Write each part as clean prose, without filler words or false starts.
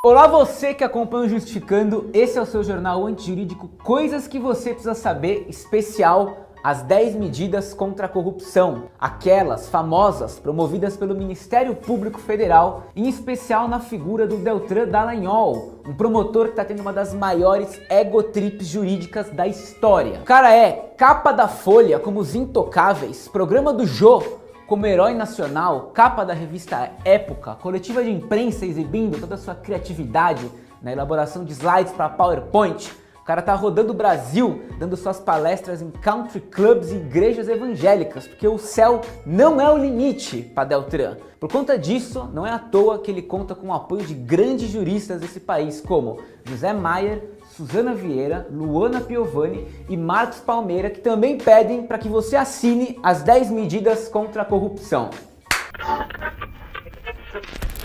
Olá você que acompanha o Justificando, esse é o seu jornal antijurídico, coisas que você precisa saber, especial as 10 medidas contra a corrupção, aquelas famosas promovidas pelo Ministério Público Federal, em especial na figura do Deltan Dallagnol, um promotor que está tendo uma das maiores egotrips jurídicas da história. O cara é capa da Folha como Os Intocáveis, programa do Jô como herói nacional, capa da revista Época, coletiva de imprensa exibindo toda a sua criatividade na elaboração de slides para PowerPoint. O cara tá rodando o Brasil, dando suas palestras em country clubs e igrejas evangélicas, porque o céu não é o limite para Deltan. Por conta disso, não é à toa que ele conta com o apoio de grandes juristas desse país, como José Maier, Suzana Vieira, Luana Piovani e Marcos Palmeira, que também pedem para que você assine as 10 medidas contra a corrupção.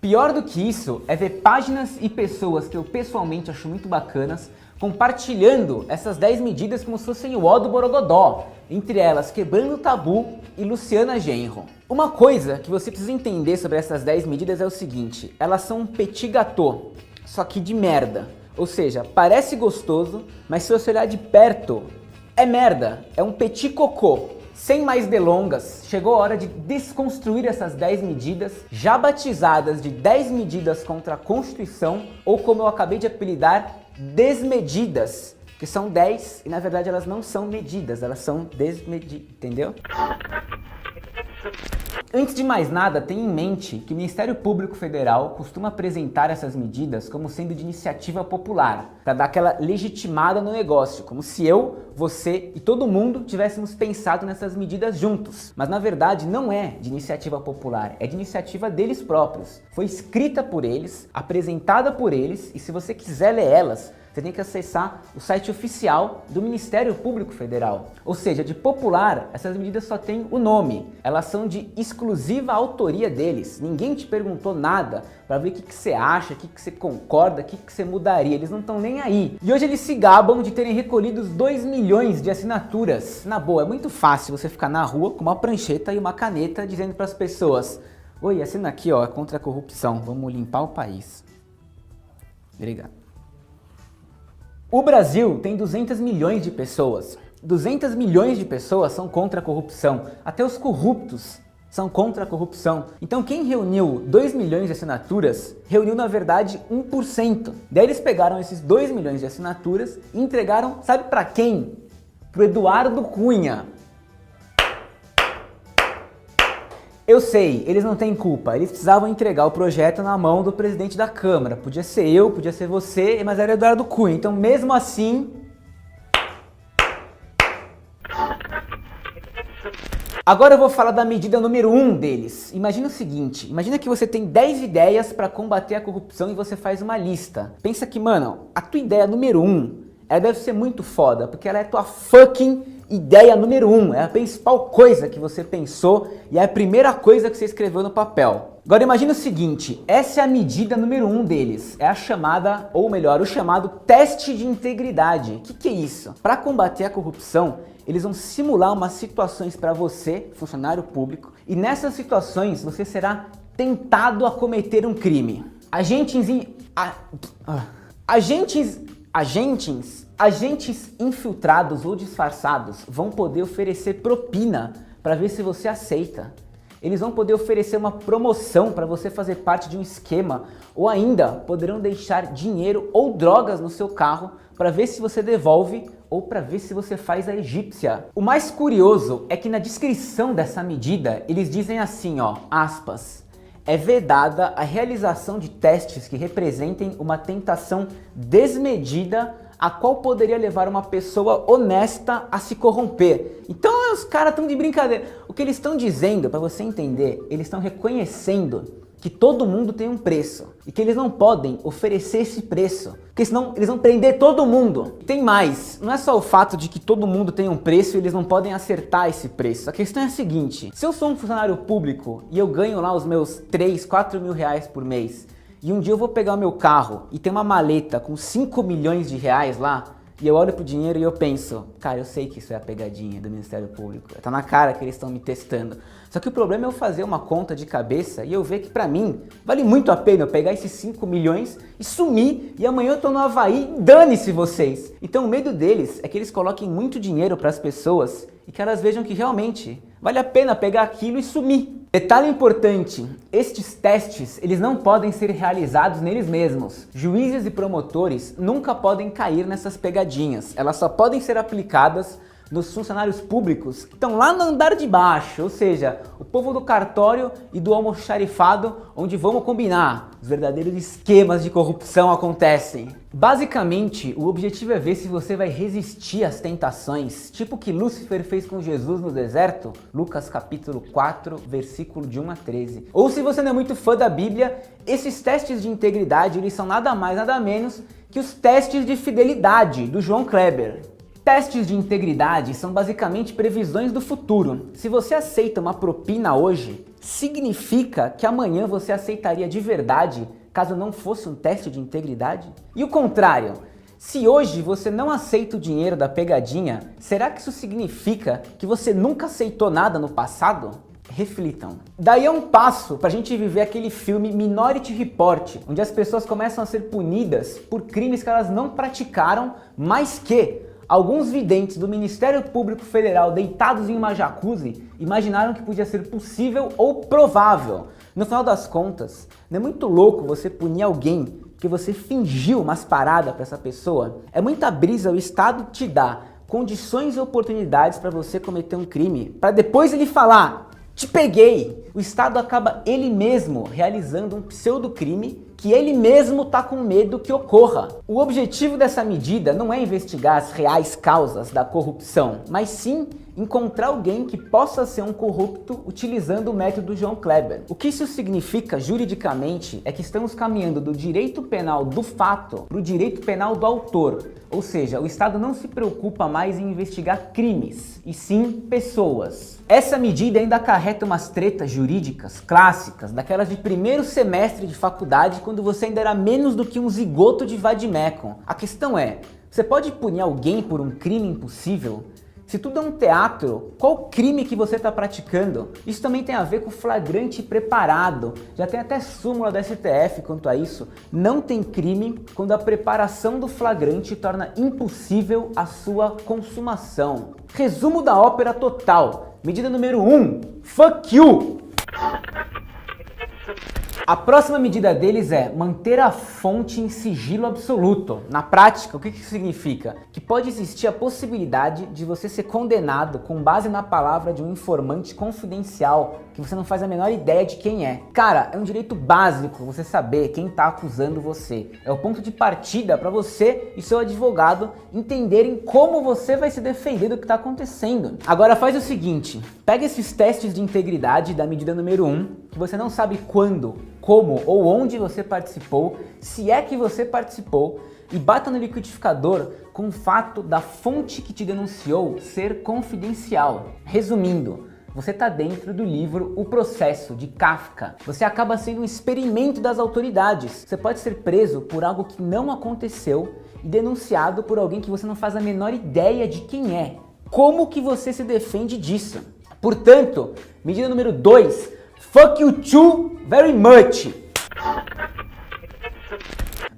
Pior do que isso é ver páginas e pessoas que eu pessoalmente acho muito bacanas compartilhando essas 10 medidas como se fossem o ó do Borogodó, entre elas Quebrando o Tabu e Luciana Genro. Uma coisa que você precisa entender sobre essas 10 medidas é o seguinte: elas são um petit gâteau, só que de merda. Ou seja, parece gostoso, mas se você olhar de perto, é merda, é um petit cocô. Sem mais delongas, chegou a hora de desconstruir essas 10 medidas, já batizadas de 10 medidas contra a Constituição, ou como eu acabei de apelidar, desmedidas, que são 10 e na verdade elas não são medidas, elas são desmedidas, entendeu? Antes de mais nada, tenha em mente que o Ministério Público Federal costuma apresentar essas medidas como sendo de iniciativa popular, para dar aquela legitimada no negócio, como se eu, você e todo mundo tivéssemos pensado nessas medidas juntos. Mas na verdade não é de iniciativa popular, é de iniciativa deles próprios. Foi escrita por eles, apresentada por eles, e se você quiser ler elas, você tem que acessar o site oficial do Ministério Público Federal. Ou seja, de popular, essas medidas só têm o nome. Elas são de exclusiva autoria deles. Ninguém te perguntou nada para ver o que você acha, o que você concorda, o que você mudaria. Eles não estão nem aí. E hoje eles se gabam de terem recolhido 2 milhões de assinaturas. Na boa, é muito fácil você ficar na rua com uma prancheta e uma caneta dizendo para as pessoas: oi, assina aqui, ó, é contra a corrupção, vamos limpar o país. Obrigado. O Brasil tem 200 milhões de pessoas. 200 milhões de pessoas são contra a corrupção. Até os corruptos são contra a corrupção. Então quem reuniu 2 milhões de assinaturas, reuniu na verdade 1%. Daí eles pegaram esses 2 milhões de assinaturas e entregaram, sabe para quem? Pro Eduardo Cunha. Eu sei, eles não têm culpa, eles precisavam entregar o projeto na mão do presidente da Câmara. Podia ser eu, podia ser você, mas era Eduardo Cunha. Então mesmo assim... Agora eu vou falar da medida número 1 deles. Imagina o seguinte, imagina que você tem 10 ideias para combater a corrupção e você faz uma lista. Pensa que, mano, a tua ideia número 1, ela deve ser muito foda, porque ela é tua fucking ideia número 1, é a principal coisa que você pensou e é a primeira coisa que você escreveu no papel. Agora imagina o seguinte, essa é a medida número 1 deles, é a chamada, ou melhor, o chamado teste de integridade. O que é isso? Para combater a corrupção, eles vão simular umas situações para você, funcionário público, e nessas situações você será tentado a cometer um crime. Agentes infiltrados ou disfarçados vão poder oferecer propina para ver se você aceita. Eles vão poder oferecer uma promoção para você fazer parte de um esquema, ou ainda poderão deixar dinheiro ou drogas no seu carro para ver se você devolve ou para ver se você faz a egípcia. O mais curioso é que na descrição dessa medida eles dizem assim, ó, aspas: é vedada a realização de testes que representem uma tentação desmedida a qual poderia levar uma pessoa honesta a se corromper. Então os caras estão de brincadeira. O que eles estão dizendo, para você entender, eles estão reconhecendo que todo mundo tem um preço e que eles não podem oferecer esse preço, porque senão eles vão prender todo mundo. Tem mais, não é só o fato de que todo mundo tem um preço e eles não podem acertar esse preço. A questão é a seguinte: se eu sou um funcionário público e eu ganho lá os meus 3, 4 mil reais por mês, e um dia eu vou pegar o meu carro e tem uma maleta com 5 milhões de reais lá, E eu olho pro dinheiro e eu penso, cara, eu sei que isso é a pegadinha do Ministério Público. Tá na cara que eles estão me testando. Só que o problema é eu fazer uma conta de cabeça e eu ver que pra mim vale muito a pena eu pegar esses 5 milhões e sumir e amanhã eu tô no Havaí e dane-se vocês. Então o medo deles é que eles coloquem muito dinheiro pras pessoas e que elas vejam que realmente vale a pena pegar aquilo e sumir. Detalhe importante, estes testes eles não podem ser realizados neles mesmos. Juízes e promotores nunca podem cair nessas pegadinhas. Elas só podem ser aplicadas nos funcionários públicos que estão lá no andar de baixo, ou seja, o povo do cartório e do almoxarifado, onde vamos combinar, os verdadeiros esquemas de corrupção acontecem. Basicamente, o objetivo é ver se você vai resistir às tentações, tipo o que Lúcifer fez com Jesus no deserto, Lucas capítulo 4, versículo de 1 a 13. Ou se você não é muito fã da Bíblia, esses testes de integridade eles são nada mais nada menos que os testes de fidelidade do João Kleber. Testes de integridade são basicamente previsões do futuro. Se você aceita uma propina hoje, significa que amanhã você aceitaria de verdade caso não fosse um teste de integridade? E o contrário, se hoje você não aceita o dinheiro da pegadinha, será que isso significa que você nunca aceitou nada no passado? Reflitam. Daí é um passo para a gente viver aquele filme Minority Report, onde as pessoas começam a ser punidas por crimes que elas não praticaram, mas que alguns videntes do Ministério Público Federal deitados em uma jacuzzi imaginaram que podia ser possível ou provável. No final das contas, não é muito louco você punir alguém que você fingiu umas paradas para essa pessoa? É muita brisa o Estado te dar condições e oportunidades para você cometer um crime, para depois ele falar, te peguei. O Estado acaba ele mesmo realizando um pseudo-crime que ele mesmo tá com medo que ocorra. O objetivo dessa medida não é investigar as reais causas da corrupção, mas sim encontrar alguém que possa ser um corrupto utilizando o método João Kleber. O que isso significa juridicamente é que estamos caminhando do direito penal do fato para o direito penal do autor. Ou seja, o Estado não se preocupa mais em investigar crimes, e sim pessoas. Essa medida ainda acarreta umas tretas jurídicas clássicas, daquelas de primeiro semestre de faculdade, quando você ainda era menos do que um zigoto de vadimécum. A questão é, você pode punir alguém por um crime impossível? Se tudo é um teatro, qual crime que você está praticando? Isso também tem a ver com flagrante preparado. Já tem até súmula da STF quanto a isso. Não tem crime quando a preparação do flagrante torna impossível a sua consumação. Resumo da ópera total. Medida número 1. Fuck you! A próxima medida deles é manter a fonte em sigilo absoluto. Na prática, o que isso significa? Que pode existir a possibilidade de você ser condenado com base na palavra de um informante confidencial que você não faz a menor ideia de quem é. Cara, é um direito básico você saber quem está acusando você. É o ponto de partida para você e seu advogado entenderem como você vai se defender do que está acontecendo. Agora faz o seguinte, pega esses testes de integridade da medida número 1, que você não sabe quando, como ou onde você participou, se é que você participou, e bata no liquidificador com o fato da fonte que te denunciou ser confidencial. Resumindo, você está dentro do livro O Processo, de Kafka. Você acaba sendo um experimento das autoridades. Você pode ser preso por algo que não aconteceu e denunciado por alguém que você não faz a menor ideia de quem é. Como que você se defende disso? Portanto, medida número 2, fuck you too very much.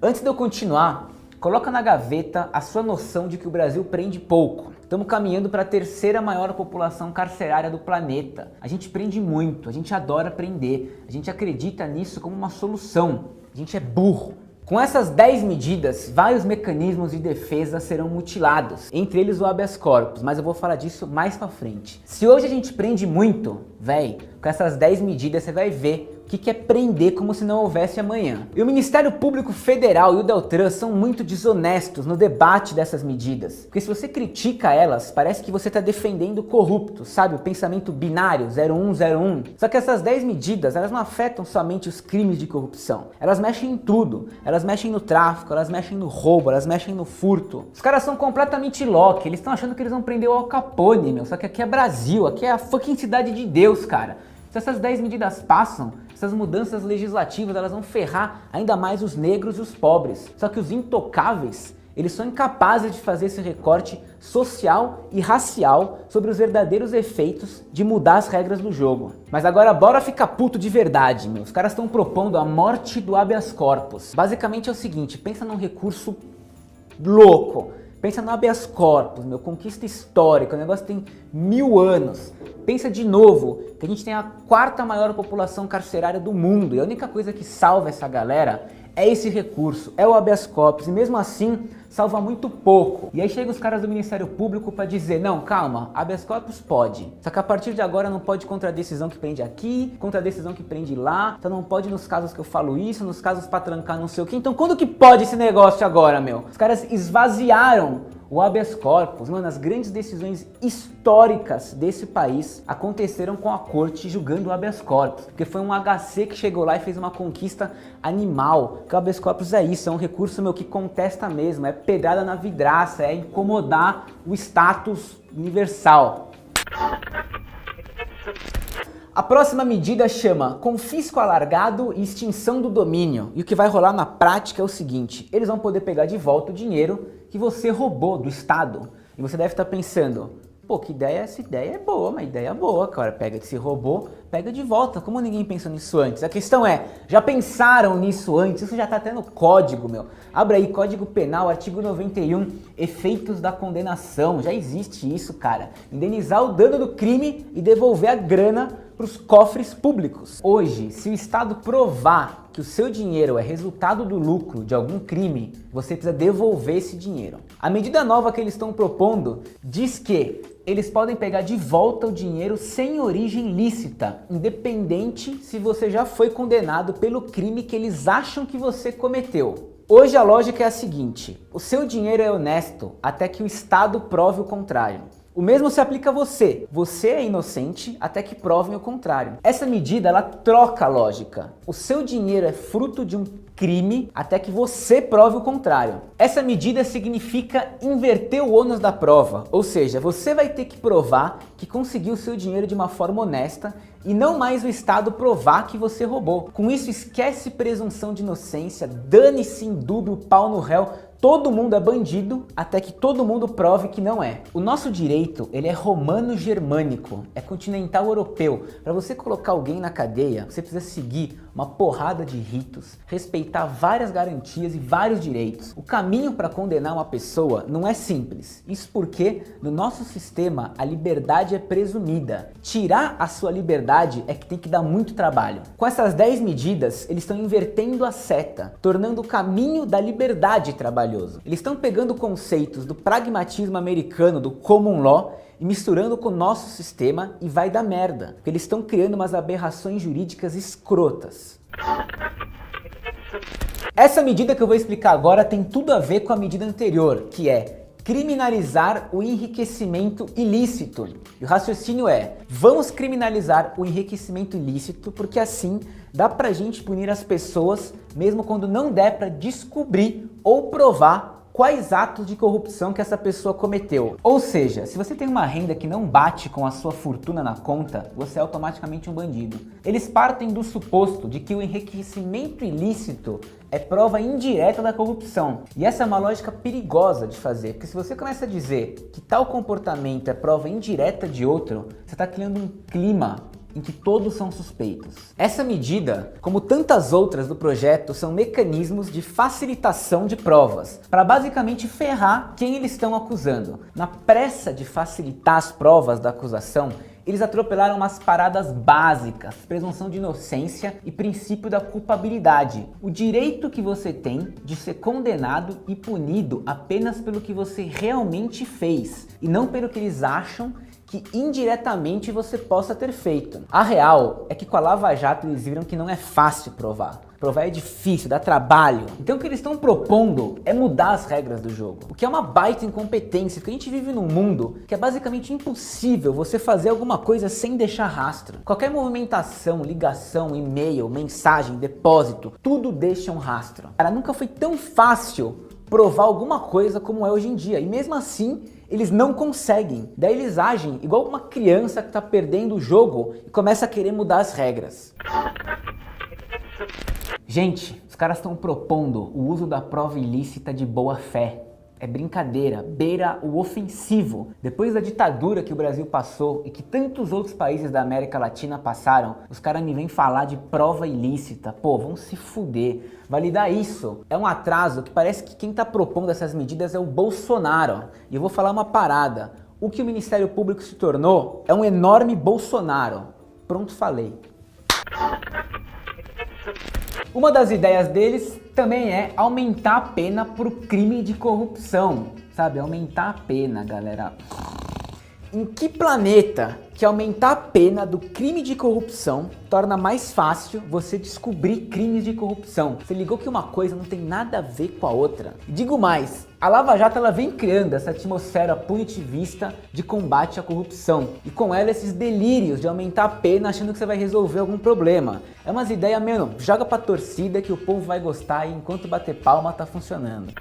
Antes de eu continuar, coloca na gaveta a sua noção de que o Brasil prende pouco. Estamos caminhando para a terceira maior população carcerária do planeta. A gente prende muito, a gente adora prender, a gente acredita nisso como uma solução. A gente é burro. Com essas 10 medidas, vários mecanismos de defesa serão mutilados, entre eles o habeas corpus, mas eu vou falar disso mais pra frente. Se hoje a gente prende muito, véi, com essas 10 medidas você vai ver o que é prender como se não houvesse amanhã. E o Ministério Público Federal e o Deltran são muito desonestos no debate dessas medidas. Porque se você critica elas, parece que você está defendendo o corrupto, sabe? O pensamento binário, 0101. Só que essas 10 medidas, elas não afetam somente os crimes de corrupção. Elas mexem em tudo. Elas mexem no tráfico, elas mexem no roubo, elas mexem no furto. Os caras são completamente loucos. Eles estão achando que eles vão prender o Al Capone, meu. Só que aqui é Brasil, aqui é a fucking cidade de Deus, cara. Se essas 10 medidas passam, essas mudanças legislativas elas vão ferrar ainda mais os negros e os pobres. Só que os intocáveis, Eles são incapazes de fazer esse recorte social e racial sobre os verdadeiros efeitos de mudar as regras do jogo. Mas agora bora ficar puto de verdade, meu. Os caras estão propondo a morte do habeas corpus. Basicamente é o seguinte, pensa num recurso louco. Pensa no habeas corpus, meu, conquista histórica, o negócio tem 1000 anos. Pensa de novo que a gente tem a 4ª maior população carcerária do mundo e a única coisa que salva essa galera é esse recurso, é o habeas corpus, e mesmo assim salva muito pouco. E aí chegam os caras do Ministério Público para dizer, não, calma, habeas corpus pode, só que a partir de agora não pode contra a decisão que prende aqui, contra a decisão que prende lá, então não pode nos casos que eu falo isso, nos casos para trancar não sei o que. Então quando que pode esse negócio agora, meu? Os caras esvaziaram o habeas corpus. Mano, as grandes decisões históricas desse país aconteceram com a corte julgando o habeas corpus, porque foi um HC que chegou lá e fez uma conquista animal. Que o habeas corpus é isso, é um recurso, meu, que contesta mesmo, é pedrada na vidraça, é incomodar o status universal. A próxima medida chama confisco alargado e extinção do domínio. E o que vai rolar na prática é o seguinte, eles vão poder pegar de volta o dinheiro que você roubou do Estado. E você deve estar pensando, pô, que ideia, essa ideia é boa, uma ideia boa, cara, pega esse robô, pega de volta, como ninguém pensou nisso antes? A questão é, já pensaram nisso antes? Isso já tá até no código, meu. Abre aí, Código Penal, artigo 91, efeitos da condenação, já existe isso, cara. Indenizar o dano do crime e devolver a grana para os cofres públicos. Hoje, se o Estado provar que o seu dinheiro é resultado do lucro de algum crime, você precisa devolver esse dinheiro. A medida nova que eles estão propondo diz que eles podem pegar de volta o dinheiro sem origem lícita, independente se você já foi condenado pelo crime que eles acham que você cometeu. Hoje a lógica é a seguinte, o seu dinheiro é honesto até que o Estado prove o contrário. O mesmo se aplica a você. Você é inocente até que provem o contrário. Essa medida, ela troca a lógica. O seu dinheiro é fruto de um crime até que você prove o contrário. Essa medida significa inverter o ônus da prova, ou seja, você vai ter que provar que conseguiu o seu dinheiro de uma forma honesta e não mais o Estado provar que você roubou. Com isso, esquece presunção de inocência, dane-se indúbio, pau no réu. Todo mundo é bandido até que todo mundo prove que não é. O nosso direito, ele é romano-germânico, é continental europeu. Para você colocar alguém na cadeia, você precisa seguir uma porrada de ritos, respeitar várias garantias e vários direitos. O caminho para condenar uma pessoa não é simples. Isso porque no nosso sistema a liberdade é presumida. Tirar a sua liberdade é que tem que dar muito trabalho. Com essas 10 medidas, eles estão invertendo a seta, tornando o caminho da liberdade trabalhoso. Eles estão pegando conceitos do pragmatismo americano, do common law, e misturando com o nosso sistema e vai dar merda. Porque eles estão criando umas aberrações jurídicas escrotas. Essa medida que eu vou explicar agora tem tudo a ver com a medida anterior, que é criminalizar o enriquecimento ilícito. E o raciocínio é, vamos criminalizar o enriquecimento ilícito porque assim dá pra gente punir as pessoas mesmo quando não der pra descobrir ou provar quais atos de corrupção que essa pessoa cometeu. Ou seja, se você tem uma renda que não bate com a sua fortuna na conta, você é automaticamente um bandido. Eles partem do suposto de que o enriquecimento ilícito é prova indireta da corrupção. E essa é uma lógica perigosa de fazer, porque se você começa a dizer que tal comportamento é prova indireta de outro, você está criando um clima em que todos são suspeitos. Essa medida, como tantas outras do projeto, são mecanismos de facilitação de provas, para basicamente ferrar quem eles estão acusando. Na pressa de facilitar as provas da acusação, eles atropelaram umas paradas básicas, presunção de inocência e princípio da culpabilidade. O direito que você tem de ser condenado e punido apenas pelo que você realmente fez, e não pelo que eles acham que indiretamente você possa ter feito. A real é que com a Lava Jato eles viram que não é fácil provar. Provar é difícil, dá trabalho. Então o que eles estão propondo é mudar as regras do jogo, o que é uma baita incompetência, porque a gente vive num mundo que é basicamente impossível você fazer alguma coisa sem deixar rastro. Qualquer movimentação, ligação, e-mail, mensagem, depósito, tudo deixa um rastro. Cara, nunca foi tão fácil provar alguma coisa como é hoje em dia, e mesmo assim eles não conseguem. Daí eles agem igual uma criança que está perdendo o jogo e começa a querer mudar as regras. Gente, os caras estão propondo o uso da prova ilícita de boa fé. É brincadeira, beira o ofensivo. Depois da ditadura que o Brasil passou e que tantos outros países da América Latina passaram, os caras me vêm falar de prova ilícita. Pô, vão se fuder. Validar isso é um atraso que parece que quem tá propondo essas medidas é o Bolsonaro. E eu vou falar uma parada. O que o Ministério Público se tornou é um enorme Bolsonaro. Pronto, falei. Uma das ideias deles também é aumentar a pena por crime de corrupção, sabe? Aumentar a pena, galera. Em que planeta que aumentar a pena do crime de corrupção torna mais fácil você descobrir crimes de corrupção? Você ligou que uma coisa não tem nada a ver com a outra? Digo mais, a Lava Jato ela vem criando essa atmosfera punitivista de combate à corrupção e com ela esses delírios de aumentar a pena achando que você vai resolver algum problema. É umas ideias, mano, joga pra torcida que o povo vai gostar e enquanto bater palma tá funcionando.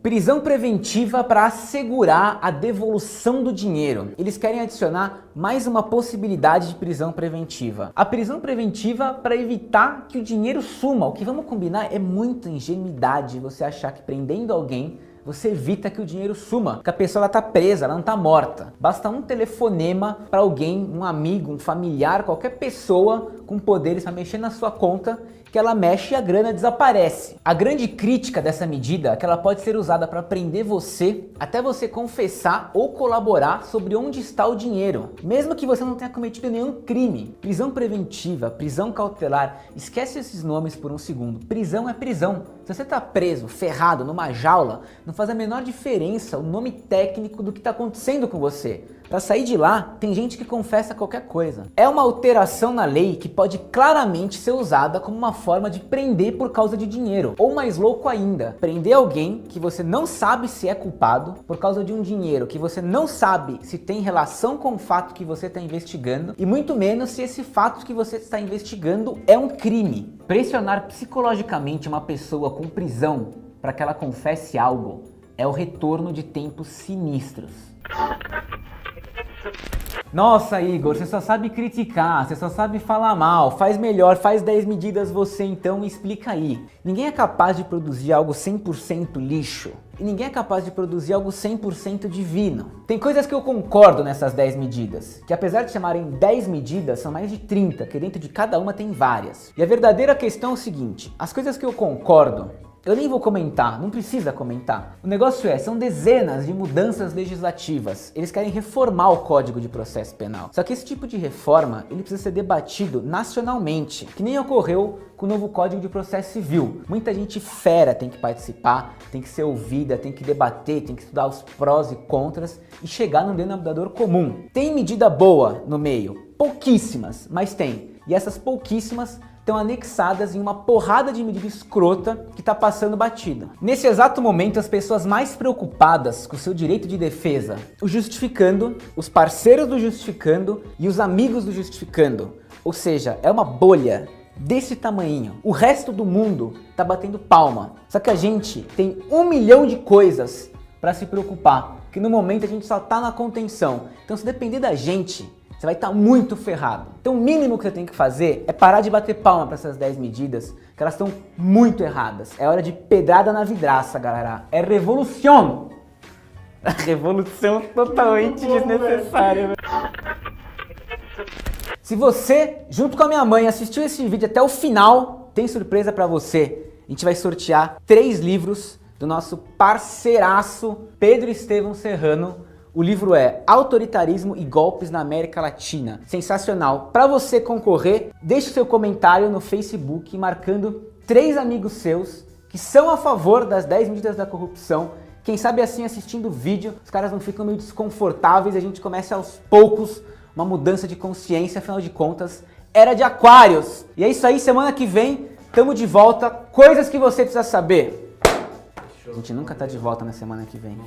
Prisão preventiva para assegurar a devolução do dinheiro. Eles querem adicionar mais uma possibilidade de prisão preventiva. A prisão preventiva para evitar que o dinheiro suma. O que vamos combinar é muita ingenuidade você achar que prendendo alguém você evita que o dinheiro suma, que a pessoa está presa, ela não está morta. Basta um telefonema para alguém, um amigo, um familiar, qualquer pessoa com poderes para mexer na sua conta, que ela mexe e a grana desaparece. A grande crítica dessa medida é que ela pode ser usada para prender você até você confessar ou colaborar sobre onde está o dinheiro, mesmo que você não tenha cometido nenhum crime. Prisão preventiva, prisão cautelar, esquece esses nomes por um segundo. Prisão é prisão. Se você está preso, ferrado, numa jaula, não faz a menor diferença o nome técnico do que está acontecendo com você. Para sair de lá, tem gente que confessa qualquer coisa. É uma alteração na lei que pode claramente ser usada como uma forma de prender por causa de dinheiro. Ou mais louco ainda, prender alguém que você não sabe se é culpado por causa de um dinheiro que você não sabe se tem relação com o fato que você está investigando e muito menos se esse fato que você está investigando é um crime. Pressionar psicologicamente uma pessoa com prisão para que ela confesse algo é o retorno de tempos sinistros. Nossa, Igor, você só sabe criticar, você só sabe falar mal, faz melhor, faz 10 medidas você então, explica aí. Ninguém é capaz de produzir algo 100% lixo e ninguém é capaz de produzir algo 100% divino. Tem coisas que eu concordo nessas 10 medidas, que apesar de chamarem 10 medidas, são mais de 30, que dentro de cada uma tem várias. E a verdadeira questão é o seguinte, as coisas que eu concordo, eu nem vou comentar, não precisa comentar. O negócio é, são dezenas de mudanças legislativas. Eles querem reformar o Código de Processo Penal. Só que esse tipo de reforma, ele precisa ser debatido nacionalmente, que nem ocorreu com o novo Código de Processo Civil. Muita gente fera tem que participar, tem que ser ouvida, tem que debater, tem que estudar os prós e contras e chegar num denominador comum. Tem medida boa no meio, pouquíssimas, mas tem. E essas pouquíssimas estão anexadas em uma porrada de medida escrota que está passando batida. Nesse exato momento, as pessoas mais preocupadas com o seu direito de defesa, o justificando, os parceiros do justificando e os amigos do justificando. Ou seja, é uma bolha desse tamanhinho. O resto do mundo tá batendo palma. Só que a gente tem 1 milhão de coisas para se preocupar, que no momento a gente só tá na contenção. Então se depender da gente, você vai estar muito ferrado. Então o mínimo que você tem que fazer é parar de bater palma para essas 10 medidas, que elas estão muito erradas. É hora de pedrada na vidraça, galera. É revolução! Revolução totalmente desnecessária. Se você, junto com a minha mãe, assistiu esse vídeo até o final, tem surpresa para você. A gente vai sortear 3 livros do nosso parceiraço Pedro Estevão Serrano. O livro é Autoritarismo e Golpes na América Latina. Sensacional. Para você concorrer, deixe seu comentário no Facebook marcando 3 amigos seus que são a favor das 10 medidas da corrupção. Quem sabe assim, assistindo o vídeo, os caras não ficam meio desconfortáveis e a gente começa aos poucos uma mudança de consciência, afinal de contas, era de Aquários. E é isso aí, semana que vem, tamo de volta. Coisas que você precisa saber. A gente nunca tá de volta na semana que vem.